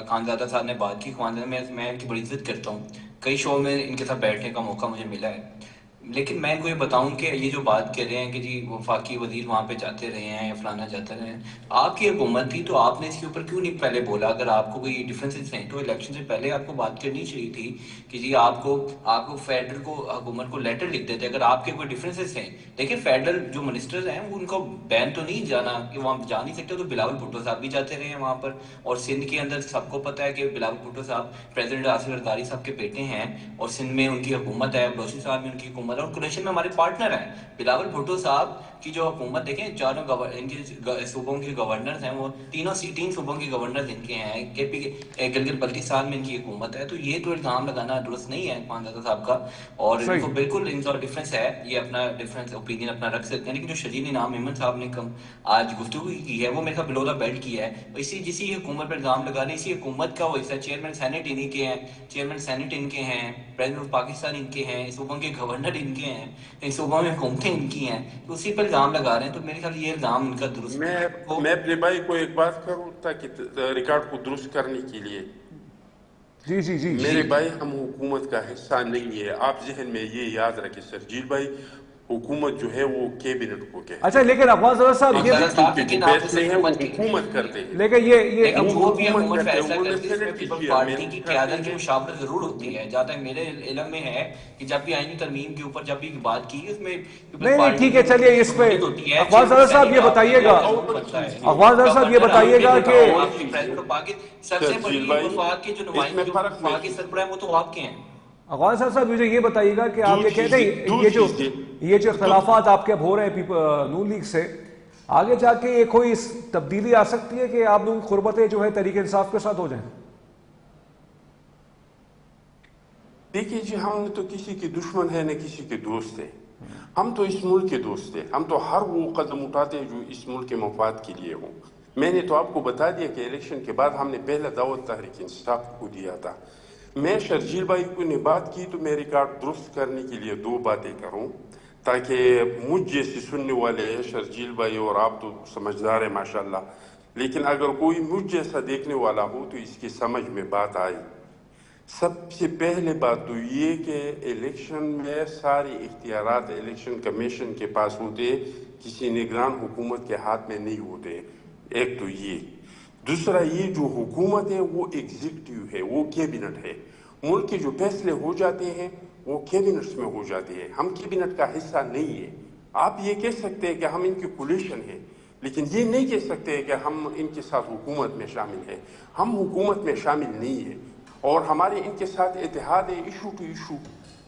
خانزادہ صاحب نے بات کی, خانزادہ میں ان کی بڑی عزت کرتا ہوں, کئی شو میں ان کے ساتھ بیٹھنے کا موقع مجھے ملا ہے. لیکن میں ان کو یہ بتاؤں کہ یہ جو بات کر رہے ہیں کہ جی وفاقی وزیر وہاں پہ جاتے رہے ہیں یا فلانا جاتے رہے ہیں، آپ کی حکومت تھی تو آپ نے اس کے اوپر کیوں نہیں پہلے بولا؟ اگر آپ کو کوئی ڈفرینسز ہیں تو الیکشن سے پہلے آپ کو بات کرنی چاہیے تھی کہ جی آپ کو فیڈرل کو حکومت کو لیٹر لکھ دیتے اگر آپ کے کوئی ڈفرینسز ہیں. دیکھیں فیڈرل جو منسٹرز ہیں وہ ان کو بین تو نہیں جانا کہ وہاں جا نہیں سکتے، تو بلاول بھٹو صاحب بھی جاتے رہے ہیں وہاں پر. اور سندھ کے اندر سب کو پتہ ہے کہ بلاول بھٹو صاحب پریزیڈنٹ آصف زرداری صاحب کے بیٹے ہیں، اور سندھ میں ان کی حکومت ہے، بلوچی صاحب میں ان کی حکومت ہے، اور قریشن میں ہمارے پارٹنر ہیں. بلاول بھٹو صاحب کی جو حکومت دیکھیں، چاروں ان کے صوبوں کے گورنرز ہیں، وہ تین صوبوں کے گورنرز ان کے ہیں، کے پی گلگت بلتستان میں ان کی حکومت ہے. تو یہ تو الزام لگانا درست نہیں ہے خانزادہ صاحب کا، اور ان کو صحیح. بالکل ان کا ڈفرینس ہے، یہ اپنا ڈفرینس اوپینین اپنا رکھ سکتے ہیں. لیکن جو شجیل انعام میمن صاحب نے آج گفتگو کی ہے وہ میرے خیال بلو دا بیلٹ کی ہے. جسی حکومت پر الزام لگا رہے، اسی حکومت کا وہ حصہ، چیئرمین سینٹ انہی کے ہیں، چیئرمین سینٹ ان کے ہیں، پریزیڈنٹ آف پاکستان ان کے ہیں، صوبوں کے گورنر ان کے ہیں، ان صوبوں میں حکومتیں ان کی ہیں، تو اسی پر الزام لگا رہے ہیں. تو میرے خیال یہ الزام ان کا درست نہیں ہے. میں اپنے بھائی کو ایک بات کروں تاکہ ریکارڈ کو درست کرنے کے لیے. جی جی جی میرے بھائی ہم حکومت کا حصہ نہیں ہے. آپ ذہن میں یہ یاد رکھیں شرجیل بھائی، حکومت جو ہے وہ کیبنٹ کو کہتے اچھا. ہیں. لیکن افغان صدر صاحب یہ جو فیصلے ہیں وہ حکومت کرتے ہیں. لیکن یہ لیکن جو بھی حکومت حکومت کرتے ہیں، فیصلہ وہ نہ کرتی ہے اس میں سینٹ کی پیپل چیئرمین پارٹی کی کرتے قیادت کی ہیں. مشاورت ضرور ہوتی ہے. جہاں تک میرے علم میں ہے کہ جب بھی آئینی ترمیم کے اوپر جب بھی بات کی اس میں پیپل نہیں پارٹی ٹھیک ہے. چلیے اس پہ ہوتی ہے. افغان صدر صاحب یہ بتائیے گا، افغان صدر صاحب یہ بتائیے گا کہ سب سے بڑی شرجیل بھائی وفاق کے جو اس میں نمائندے جو فرق وفاق کے سربراہ ہیں وہ تو آپ کے ہیں. افغان صدر صاحب مجھے یہ بتائیے گا کہ آپ دو یہ کہتے ہیں یہ جو اختلافات آپ کے اب ہو رہے ہیں نون لیگ سے، آگے جا کے یہ کوئی تبدیلی آ سکتی ہے کہ آپ لوگوں کی قربتیں جو ہے تحریک انصاف کے ساتھ ہو جائیں؟ دیکھیے جی، ہم تو کسی کے دشمن ہیں نہ کسی کے دوست ہیں. ہم تو اس ملک کے دوست ہیں. ہم تو ہر وہ قدم اٹھاتے ہیں جو اس ملک کے مفاد کے لیے ہوں. میں نے تو آپ کو بتا دیا کہ الیکشن کے بعد ہم نے پہلا دعوت تحریک انصاف کو دیا تھا. میں شرجیل بھائی کو نے بات کی تو میں ریکارڈ درست کرنے کے لیے دو باتیں کروں تاکہ مجھ جیسے سننے والے ہیں. شرجیل بھائی اور آپ تو سمجھدار ہیں ماشاءاللہ، لیکن اگر کوئی مجھ جیسا دیکھنے والا ہو تو اس کی سمجھ میں بات آئی. سب سے پہلے بات تو یہ کہ الیکشن میں سارے اختیارات الیکشن کمیشن کے پاس ہوتے، کسی نگران حکومت کے ہاتھ میں نہیں ہوتے. ایک تو یہ. دوسرا یہ جو حکومت ہے وہ ایگزیکٹیو ہے، وہ کیبنٹ ہے. ملک کے جو فیصلے ہو جاتے ہیں وہ کیبنٹس میں ہو جاتے ہیں. ہم کیبنٹ کا حصہ نہیں ہے. آپ یہ کہہ سکتے ہیں کہ ہم ان کی کولیشن ہیں، لیکن یہ نہیں کہہ سکتے کہ ہم ان کے ساتھ حکومت میں شامل ہیں. ہم حکومت میں شامل نہیں ہیں، اور ہمارے ان کے ساتھ اتحاد ہے ایشو ٹو ایشو.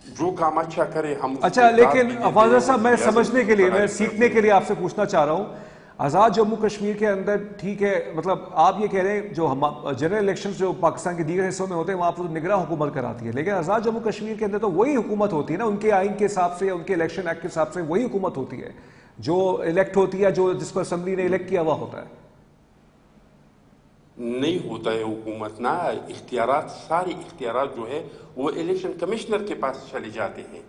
جو کام اچھا کرے ہم. اچھا لیکن افغان صاحب میں سمجھنے کے لیے، میں سیکھنے کے لیے آپ سے پوچھنا چاہ رہا ہوں، آزاد جموں کشمیر کے اندر ٹھیک ہے، مطلب آپ یہ کہہ رہے ہیں جو جنرل الیکشنز جو پاکستان کے دیگر حصوں میں ہوتے ہیں وہاں پر نگراں حکومت کراتی ہے، لیکن آزاد جموں کشمیر کے اندر تو وہی حکومت ہوتی ہے نا، ان کے آئین کے حساب سے، ان کے الیکشن ایکٹ کے حساب سے وہی حکومت ہوتی ہے جو الیکٹ ہوتی ہے، جو جس کو اسمبلی نے الیکٹ کیا ہوا ہوتا ہے. نہیں ہوتا ہے حکومت نہ. اختیارات، سارے اختیارات جو ہے وہ الیکشن کمشنر کے پاس چلے جاتے ہیں.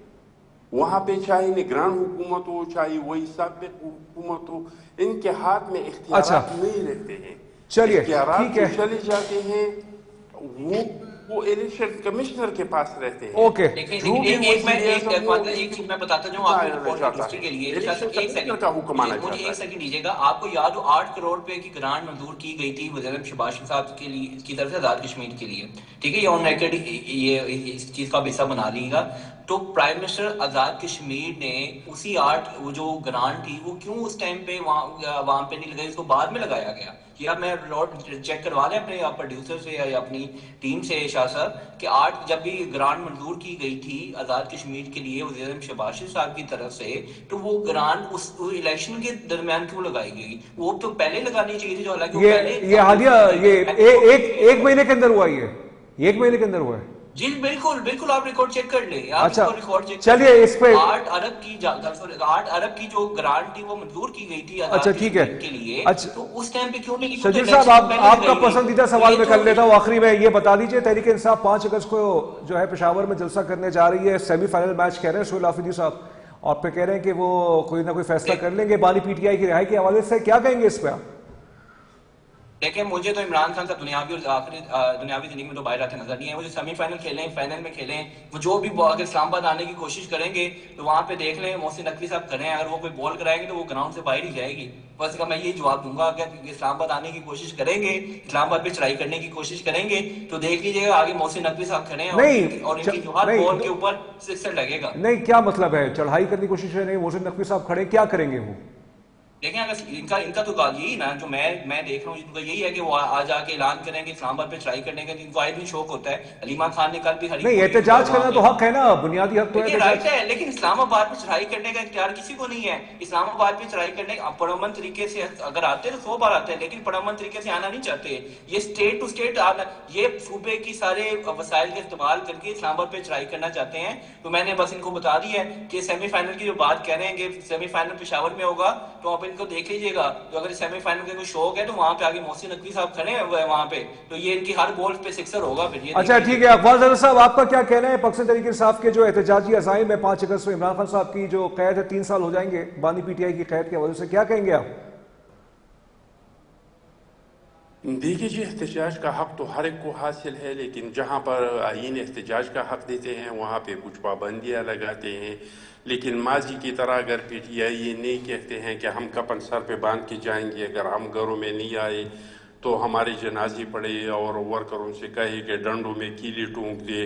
وہاں پہ چاہے نگران حکومت ہو چاہے وہی سابق حکومت ہو، ان کے ہاتھ میں اختیارات نہیں رہتے ہیں. چلیے اختیارات ٹھیک جو ہے. چلے جاتے ہیں وہ الیکشن کمشنر کے پاس رہتے ہیں. اوکے. ایک چیز میں بتاتا جاؤں آپ کو ہسٹری کے لیے. ایک سیکنڈ مجھے ایک سیکنڈ دیجیے گا. آپ کو یاد ہو 8 کروڑ روپے کی گرانٹ منظور کی گئی تھی وزیر شہباز شریف صاحب کے لیے کی طرف سے آزاد کشمیر کے لیے، ٹھیک ہے؟ یہ آن ریکارڈ یہ اس چیز کا حصہ بنا لیے گا. تو پرائم منسٹر آزاد کشمیر نے اسی وہ جو گرانٹ تھی وہ کیوں اس ٹائم پہ وہاں پہ نہیں لگائی، اس کو بعد میں لگایا گیا؟ یا میں چیک کروا لیں اپنے پروڈیوسر سے یا اپنی ٹیم سے شاہ صاحب کہ 8 جب بھی گرانٹ منظور کی گئی تھی آزاد کشمیر کے لیے وزیر اعظم شہباز شریف صاحب کی طرف سے، تو وہ گرانٹ اس الیکشن کے درمیان کیوں لگائی گئی؟ وہ تو پہلے لگانی چاہیے تھی، جو حالانکہ یہ حالیہ یہ ایک مہینے کے اندر ہوا، یہ 1 مہینے کے اندر ہوا ہے. جی بالکل بالکل، آپ ریکارڈ چیک کر لیں. اچھا چلیے اس پہ 8 ارب کی جو گرانٹ تھی وہ منظور کی گئی تھی اچھا ٹھیک ہے. کے لیے، تو اس ٹائم پہ کیوں نہیں؟ شجیل صاحب آپ کا پسندیدہ سوال میں کر لیتا ہوں آخری میں، یہ بتا دیجئے تحریک انصاف 5 اگست کو جو ہے پشاور میں جلسہ کرنے جا رہی ہے، سیمی فائنل میچ کہہ رہے ہیں سہیل آفریدی صاحب، اور پہ کہہ رہے ہیں کہ وہ کوئی نہ کوئی فیصلہ کر لیں گے بانی پی ٹی آئی کی رہائی کے حوالے سے. کیا کہیں گے اس پہ آپ؟ دیکھیں مجھے تو عمران خان صاحب دنیاوی اور آخری دنیاوی زندگی میں تو باہر آتے نظر نہیں ہیں. وہ جو سیمی فائنل کھیلیں, فائنل میں کھیلیں, وہ جو بھی اگر اسلام آباد آنے کی کوشش کریں گے تو وہاں پہ دیکھ لیں محسن نقوی صاحب کریں, اگر وہ کوئی بال کرائیں گے تو وہ گراؤنڈ سے باہر ہی جائے گی. بس کا میں یہی جواب دوں گا کہ اسلام آباد آنے کی کوشش کریں گے, اسلام آباد پہ چڑھائی کرنے کی کوشش کریں گے تو دیکھ لیجیے گا آگے محسن نقوی صاحب کھڑے ہیں اور ان کی جو ہر بال کے اوپر سکسر لگے گا. نہیں, کیا مطلب ہے چڑھائی کرنے کی کوشش ہے؟ نہیں, محسن نقوی صاحب کھڑے, کیا کریں گے وہ؟ دیکھیں اگر ان کا تو یہی نا جو میں دیکھ رہا ہوں, ان کا یہی ہے کہ وہ آ جا کے اعلان کریں کہ اسلام آباد پہ چڑھائی کرنے کا ان کو آئے بھی شوق ہوتا ہے. علیمہ خان نے کل بھی نہیں, احتجاج کرنا تو حق ہے نا, بنیادی حق تو ہے. رائٹ ہے, لیکن اسلام آباد پہ چڑھائی کرنے کا اختیار کسی کو نہیں ہے. اسلام آباد پہ چڑھائی کرنے کا پرامن طریقے سے اگر آتے تو 100 بار آتے ہیں, لیکن پرامن طریقے سے آنا نہیں چاہتے. یہ اسٹیٹ ٹو اسٹیٹ آنا, یہ صوبے کی سارے وسائل کا استعمال کر کے اسلام آباد پہ چڑھائی کرنا چاہتے ہیں. تو میں نے بس ان کو بتا دیا ہے کہ سیمی فائنل کی جو بات کہہ رہے ہیں کہ سیمی فائنل پشاور میں ہوگا, تو آپ ان کو دیکھ لیجیے گا. تو اگر سیمی فائنل کا کوئی شوق ہے تو وہاں پہ آگے محسن نقوی صاحب کھڑے ہیں وہاں پہ, تو یہ ان کی ہر بال پہ سکسر ہوگا پھر. اچھا ٹھیک ہے, اقبال زادہ صاحب آپ کا کیا کہنا ہے؟ پاکستان تحریک انصاف کے جو احتجاجی عزائم ہے 5 اگست میں عمران خان صاحب کی جو قید ہے 3 سال ہو جائیں گے بانی پی ٹی آئی کی قید کے وجہ سے, کیا کہیں گے آپ؟ دیکھیے جی, احتجاج کا حق تو ہر ایک کو حاصل ہے, لیکن جہاں پر آئین احتجاج کا حق دیتے ہیں وہاں پہ کچھ پابندیاں لگاتے ہیں. لیکن ماضی کی طرح اگر پی ٹی آئی یہ نہیں کہتے ہیں کہ ہم کفن سر پہ باندھ کے جائیں گے, اگر ہم گھروں میں نہیں آئے تو ہمارے جنازے پڑے, اور ورکروں سے کہے کہ ڈنڈوں میں کیلی ٹونک دے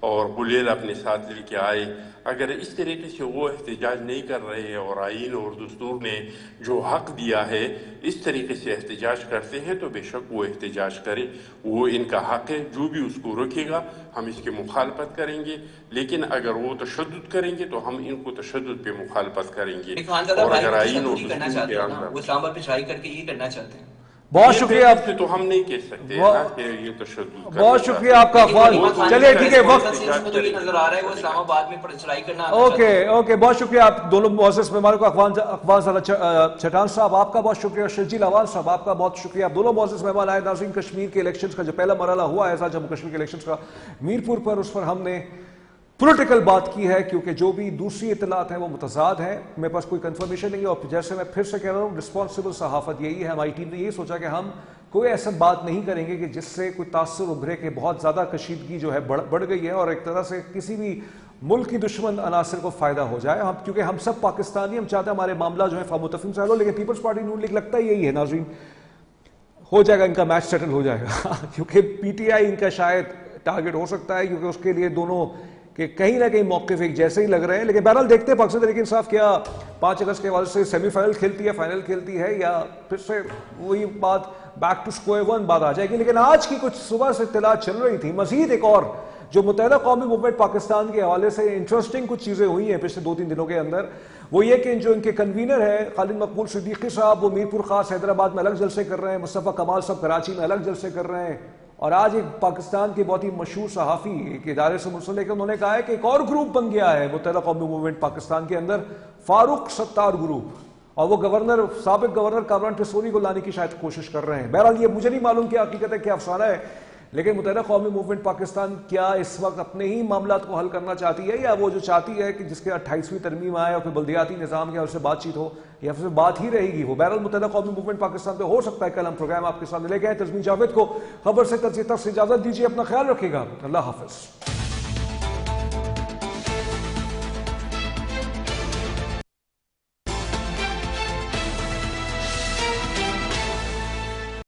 اور بلیل اپنے ساتھ لے کے آئے, اگر اس طریقے سے وہ احتجاج نہیں کر رہے ہیں اور آئین اور دستور نے جو حق دیا ہے اس طریقے سے احتجاج کرتے ہیں, تو بے شک وہ احتجاج کرے, وہ ان کا حق ہے. جو بھی اس کو روکے گا ہم اس کی مخالفت کریں گے, لیکن اگر وہ تشدد کریں گے تو ہم ان کو تشدد پہ مخالفت کریں گے. اور اگر آئین اور دستور کے اندر وہ اسلام آباد پہ چڑھائی کر کے یہ کرنا چاہتے ہیں. بہت شکریہ آپ سے, تو ہم نہیں کہہ سکتے نا کہ یہ تشدد. بہت شکریہ آپ کا اقبال. چلیے ٹھیک ہے, وقت تو یہ نظر آ رہا ہے وہ اسلام آباد میں چڑھائی کرنا. اوکے, بہت شکریہ آپ دونوں معزز مہمانوں کو, اقبال زادہ چھٹان صاحب آپ کا بہت شکریہ, شرجیل احوال صاحب آپ کا بہت شکریہ. آپ دونوں معزز مہمان آئے. ناظرین, کشمیر کے الیکشنز کا جو پہلا مرحلہ ہوا ہے جموں کشمیر کے الیکشنز کا میرپور پر, اس پر ہم نے پولیٹیکل بات کی ہے, کیونکہ جو بھی دوسری اطلاعات ہیں وہ متضاد ہیں. میرے پاس کوئی کنفرمیشن نہیں ہے, اور جیسے میں پھر سے کہہ رہا ہوں, رسپانسبل صحافت یہی ہے. ہماری ٹیم نے یہی سوچا کہ ہم کوئی ایسا بات نہیں کریں گے کہ جس سے کوئی تاثر ابھرے کہ بہت زیادہ کشیدگی جو ہے بڑھ گئی ہے اور ایک طرح سے کسی بھی ملک کی دشمن عناصر کو فائدہ ہو جائے. کیونکہ ہم سب پاکستانی, ہم چاہتے ہیں ہمارے معاملہ جو ہے متفق سے حل ہو, لیکن پیپلز پارٹی نون لیگ لگتا ہے یہی ہے. ناظرین, ہو جائے گا ان کا میچ سیٹل ہو جائے گا کیونکہ پی ٹی آئی ان کا شاید ٹارگٹ ہو سکتا ہے, کیونکہ اس کے لیے دونوں کہ کہیں نہ کہیں موقف ایک جیسے ہی لگ رہے ہیں. لیکن بہرحال دیکھتے ہیں پاکستان تحریک انصاف کیا 5 اگست کے حوالے سے سیمی فائنل کھیلتی ہے, فائنل کھیلتی ہے, یا پھر سے وہی بات بیک ٹو اسکوائر ون بات آ جائے گی. لیکن آج کی کچھ صبح سے اطلاعات چل رہی تھی, مزید ایک اور جو متحدہ قومی موومنٹ پاکستان کے حوالے سے انٹرسٹنگ کچھ چیزیں ہوئی ہیں پچھلے 2-3 دنوں کے اندر, وہ یہ کہ جو ان کے کنوینر ہیں خالد مقبول صدیقی صاحب, وہ میرپور خاص حیدرآباد میں الگ جلسے کر رہے ہیں, مصطفیٰ کمال صاحب کراچی میں الگ جلسے کر رہے ہیں. اور آج ایک پاکستان کے بہت ہی مشہور صحافی ایک ادارے سے منسلک, انہوں نے کہا ہے کہ ایک اور گروپ بن گیا ہے متحدہ قومی موومنٹ پاکستان کے اندر, فاروق ستار گروپ, اور وہ سابق گورنر کامران ٹیسوری کو لانے کی شاید کوشش کر رہے ہیں. بہرحال یہ مجھے نہیں معلوم کیا حقیقت ہے, کیا افسانہ ہے, لیکن متحدہ قومی موومنٹ پاکستان کیا اس وقت اپنے ہی معاملات کو حل کرنا چاہتی ہے, یا وہ جو چاہتی ہے کہ جس کے 28ویں ترمیم آئے اور پھر بلدیاتی نظام کے اور سے بات چیت ہو, یا پھر بات ہی رہے گی وہ. بہرحال متحدہ قومی موومنٹ پاکستان پہ ہو سکتا ہے کل ہم پروگرام آپ کے سامنے لے گئے. تزمین جاوید کو خبر سے تجزیے تک سے اجازت دیجیے, اپنا خیال رکھیے گا, اللہ حافظ.